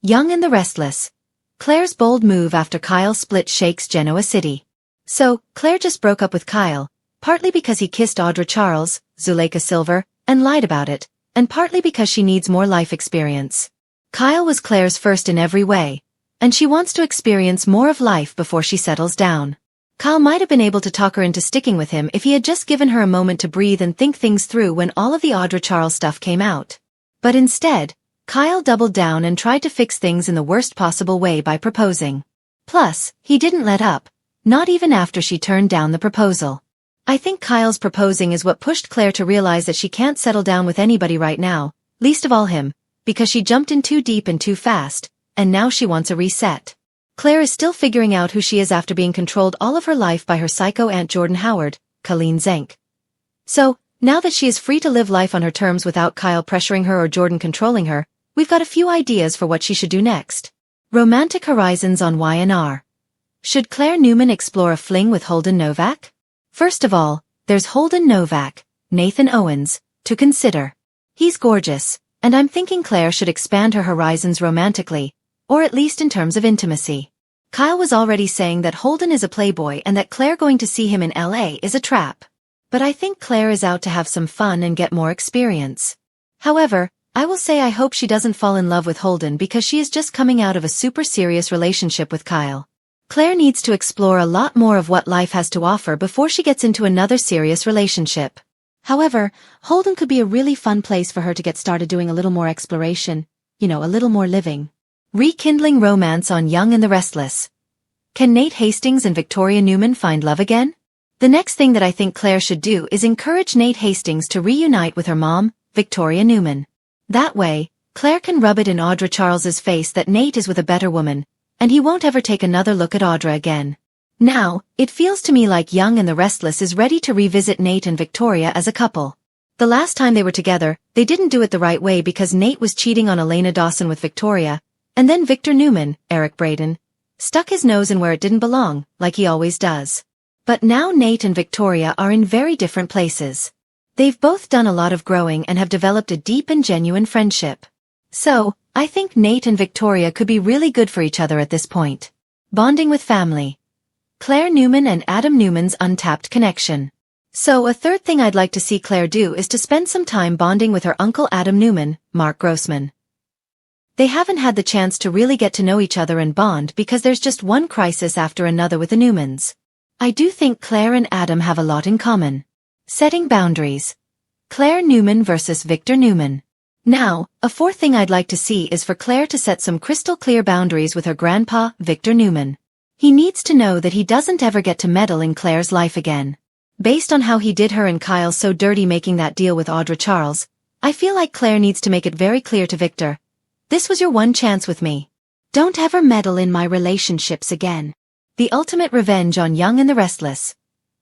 Young and the Restless. Claire's bold move after Kyle split shakes Genoa City. So, Claire just broke up with Kyle, partly because he kissed Audra Charles, Zuleika Silver, and lied about it, and partly because she needs more life experience. Kyle was Claire's first in every way, and she wants to experience more of life before she settles down. Kyle might have been able to talk her into sticking with him if he had just given her a moment to breathe and think things through when all of the Audra Charles stuff came out. But instead, Kyle doubled down and tried to fix things in the worst possible way by proposing. Plus, he didn't let up, not even after she turned down the proposal. I think Kyle's proposing is what pushed Claire to realize that she can't settle down with anybody right now, least of all him, because she jumped in too deep and too fast, and now she wants a reset. Claire is still figuring out who she is after being controlled all of her life by her psycho Aunt Jordan Howard, Colleen Zenk. So, now that she is free to live life on her terms without Kyle pressuring her or Jordan controlling her, we've got a few ideas for what she should do next. Romantic horizons on Y&R. Should Claire Newman explore a fling with Holden Novak? First of all, there's Holden Novak, Nathan Owens, to consider. He's gorgeous, and I'm thinking Claire should expand her horizons romantically, or at least in terms of intimacy. Kyle was already saying that Holden is a playboy and that Claire going to see him in LA is a trap. But I think Claire is out to have some fun and get more experience. However, I will say I hope she doesn't fall in love with Holden because she is just coming out of a super serious relationship with Kyle. Claire needs to explore a lot more of what life has to offer before she gets into another serious relationship. However, Holden could be a really fun place for her to get started doing a little more exploration, a little more living. Rekindling romance on Young and the Restless. Can Nate Hastings and Victoria Newman find love again? The next thing that I think Claire should do is encourage Nate Hastings to reunite with her mom, Victoria Newman. That way, Claire can rub it in Audra Charles's face that Nate is with a better woman, and he won't ever take another look at Audra again. Now, it feels to me like Young and the Restless is ready to revisit Nate and Victoria as a couple. The last time they were together, they didn't do it the right way because Nate was cheating on Elena Dawson with Victoria, and then Victor Newman, Eric Braden, stuck his nose in where it didn't belong, like he always does. But now Nate and Victoria are in very different places. They've both done a lot of growing and have developed a deep and genuine friendship. So, I think Nate and Victoria could be really good for each other at this point. Bonding with family. Claire Newman and Adam Newman's untapped connection. So a third thing I'd like to see Claire do is to spend some time bonding with her uncle Adam Newman, Mark Grossman. They haven't had the chance to really get to know each other and bond because there's just one crisis after another with the Newmans. I do think Claire and Adam have a lot in common. Setting boundaries. Claire Newman versus Victor Newman. Now, a fourth thing I'd like to see is for Claire to set some crystal clear boundaries with her grandpa, Victor Newman. He needs to know that he doesn't ever get to meddle in Claire's life again. Based on how he did her and Kyle so dirty making that deal with Audra Charles, I feel like Claire needs to make it very clear to Victor. This was your one chance with me. Don't ever meddle in my relationships again. The ultimate revenge on Young and the Restless.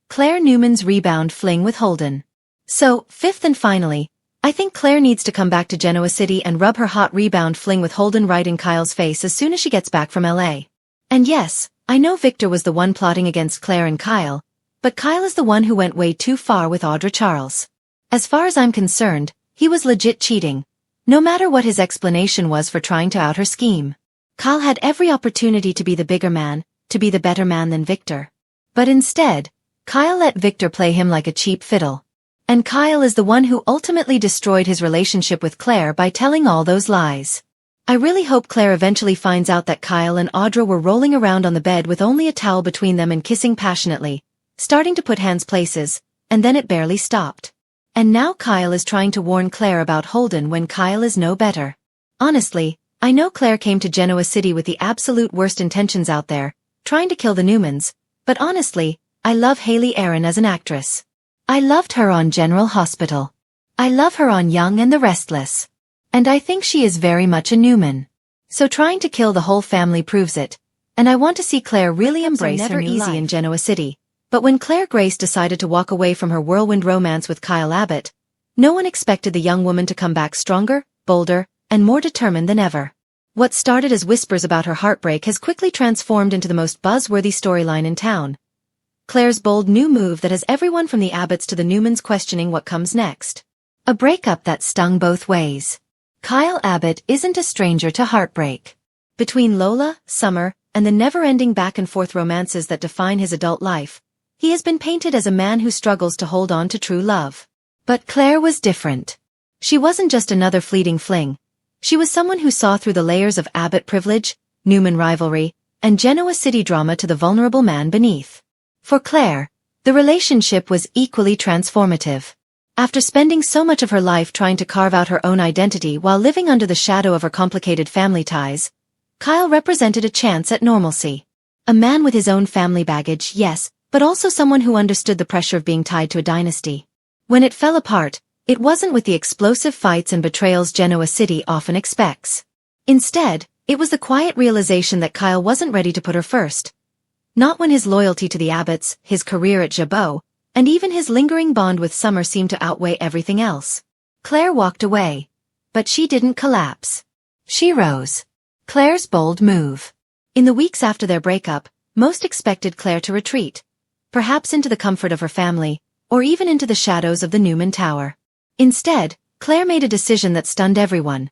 Claire Newman's rebound fling with Holden. So, fifth and finally, I think Claire needs to come back to Genoa City and rub her hot rebound fling with Holden right in Kyle's face as soon as she gets back from LA. And yes, I know Victor was the one plotting against Claire and Kyle, but Kyle is the one who went way too far with Audra Charles. As far as I'm concerned, he was legit cheating, no matter what his explanation was for trying to out her scheme. Kyle had every opportunity to be the bigger man, to be the better man than Victor. But instead, Kyle let Victor play him like a cheap fiddle. And Kyle is the one who ultimately destroyed his relationship with Claire by telling all those lies. I really hope Claire eventually finds out that Kyle and Audra were rolling around on the bed with only a towel between them and kissing passionately, starting to put hands places, and then it barely stopped. And now Kyle is trying to warn Claire about Holden when Kyle is no better. Honestly, I know Claire came to Genoa City with the absolute worst intentions out there, trying to kill the Newmans, but honestly, I love Haley Aaron as an actress. I loved her on General Hospital. I love her on Young and the Restless. And I think she is very much a Newman. So trying to kill the whole family proves it, and I want to see Claire really embrace her new life. Never easy in Genoa City, but when Claire Grace decided to walk away from her whirlwind romance with Kyle Abbott, no one expected the young woman to come back stronger, bolder, and more determined than ever. What started as whispers about her heartbreak has quickly transformed into the most buzz-worthy storyline in town. Claire's bold new move that has everyone from the Abbotts to the Newmans questioning what comes next. A breakup that stung both ways. Kyle Abbott isn't a stranger to heartbreak. Between Lola, Summer, and the never-ending back-and-forth romances that define his adult life, he has been painted as a man who struggles to hold on to true love. But Claire was different. She wasn't just another fleeting fling. She was someone who saw through the layers of Abbott privilege, Newman rivalry, and Genoa City drama to the vulnerable man beneath. For Claire, the relationship was equally transformative. After spending so much of her life trying to carve out her own identity while living under the shadow of her complicated family ties, Kyle represented a chance at normalcy. A man with his own family baggage, yes, but also someone who understood the pressure of being tied to a dynasty. When it fell apart, it wasn't with the explosive fights and betrayals Genoa City often expects. Instead, it was the quiet realization that Kyle wasn't ready to put her first. Not when his loyalty to the Abbotts, his career at Jabot, and even his lingering bond with Summer seemed to outweigh everything else. Claire walked away. But she didn't collapse. She rose. Claire's bold move. In the weeks after their breakup, most expected Claire to retreat. Perhaps into the comfort of her family, or even into the shadows of the Newman Tower. Instead, Claire made a decision that stunned everyone.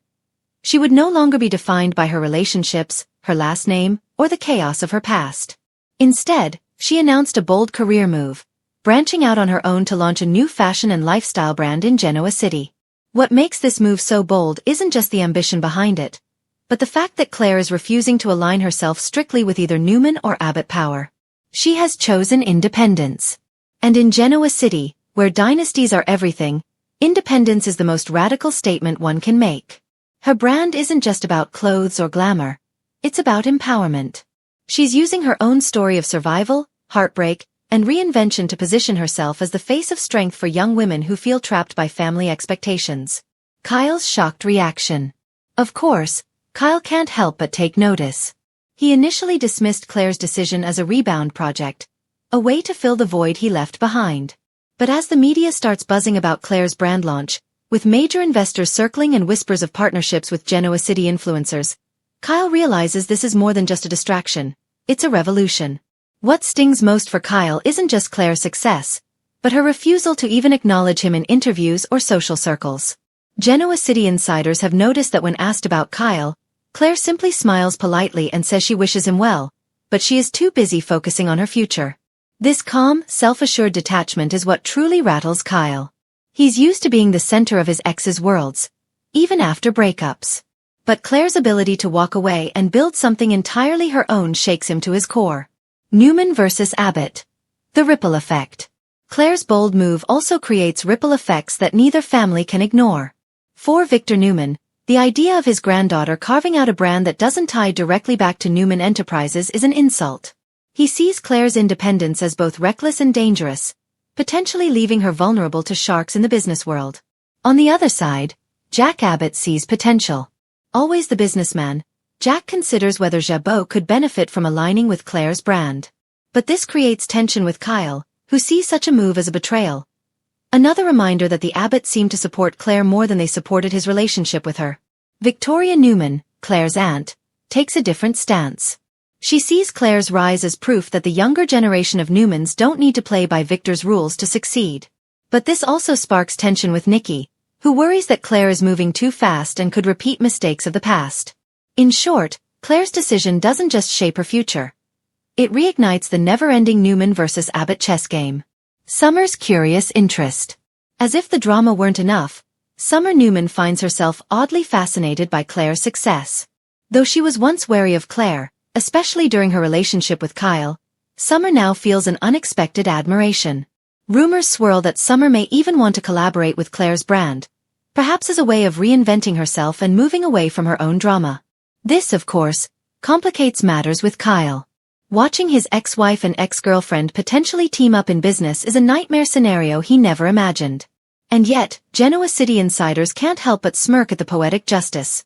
She would no longer be defined by her relationships, her last name, or the chaos of her past. Instead, she announced a bold career move, branching out on her own to launch a new fashion and lifestyle brand in Genoa City. What makes this move so bold isn't just the ambition behind it, but the fact that Claire is refusing to align herself strictly with either Newman or Abbott power. She has chosen independence. And in Genoa City, where dynasties are everything, independence is the most radical statement one can make. Her brand isn't just about clothes or glamour. It's about empowerment. She's using her own story of survival, heartbreak, and reinvention to position herself as the face of strength for young women who feel trapped by family expectations. Kyle's shocked reaction. Of course, Kyle can't help but take notice. He initially dismissed Claire's decision as a rebound project, a way to fill the void he left behind. But as the media starts buzzing about Claire's brand launch, with major investors circling and whispers of partnerships with Genoa City influencers, Kyle realizes this is more than just a distraction. It's a revolution. What stings most for Kyle isn't just Claire's success, but her refusal to even acknowledge him in interviews or social circles. Genoa City insiders have noticed that when asked about Kyle, Claire simply smiles politely and says she wishes him well, but she is too busy focusing on her future. This calm, self-assured detachment is what truly rattles Kyle. He's used to being the center of his ex's worlds, even after breakups. But Claire's ability to walk away and build something entirely her own shakes him to his core. Newman versus Abbott. The ripple effect. Claire's bold move also creates ripple effects that neither family can ignore. For Victor Newman, the idea of his granddaughter carving out a brand that doesn't tie directly back to Newman Enterprises is an insult. He sees Claire's independence as both reckless and dangerous, potentially leaving her vulnerable to sharks in the business world. On the other side, Jack Abbott sees potential. Always the businessman, Jack considers whether Jabot could benefit from aligning with Claire's brand. But this creates tension with Kyle, who sees such a move as a betrayal. Another reminder that the Abbotts seemed to support Claire more than they supported his relationship with her. Victoria Newman, Claire's aunt, takes a different stance. She sees Claire's rise as proof that the younger generation of Newmans don't need to play by Victor's rules to succeed. But this also sparks tension with Nikki, who worries that Claire is moving too fast and could repeat mistakes of the past. In short, Claire's decision doesn't just shape her future. It reignites the never-ending Newman versus Abbott chess game. Summer's curious interest. As if the drama weren't enough, Summer Newman finds herself oddly fascinated by Claire's success. Though she was once wary of Claire, especially during her relationship with Kyle, Summer now feels an unexpected admiration. Rumors swirl that Summer may even want to collaborate with Claire's brand, perhaps as a way of reinventing herself and moving away from her own drama. This, of course, complicates matters with Kyle. Watching his ex-wife and ex-girlfriend potentially team up in business is a nightmare scenario he never imagined. And yet, Genoa City insiders can't help but smirk at the poetic justice.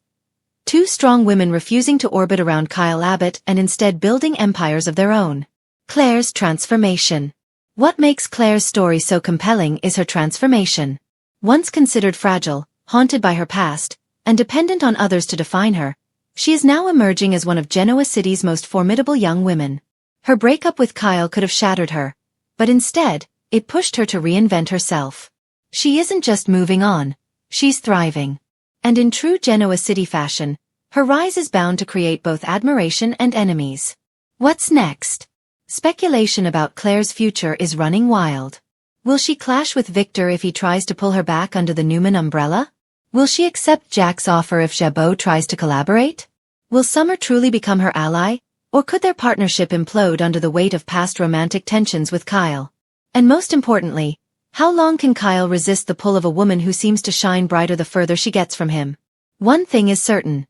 Two strong women refusing to orbit around Kyle Abbott and instead building empires of their own. Claire's transformation. What makes Claire's story so compelling is her transformation. Once considered fragile, haunted by her past, and dependent on others to define her, she is now emerging as one of Genoa City's most formidable young women. Her breakup with Kyle could have shattered her, but instead, it pushed her to reinvent herself. She isn't just moving on, she's thriving. And in true Genoa City fashion, Her rise is bound to create both admiration and enemies. What's next? Speculation about Claire's future is running wild. Will she clash with Victor if he tries to pull her back under the Newman umbrella? Will she accept Jack's offer if Jabot tries to collaborate? Will Summer truly become her ally, or could their partnership implode under the weight of past romantic tensions with Kyle? And most importantly, how long can Kyle resist the pull of a woman who seems to shine brighter the further she gets from him? One thing is certain.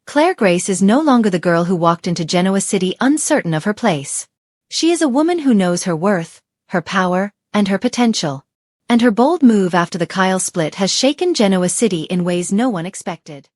Claire Grace is no longer the girl who walked into Genoa City uncertain of her place. She is a woman who knows her worth, her power, and her potential. And her bold move after the Kyle split has shaken Genoa City in ways no one expected.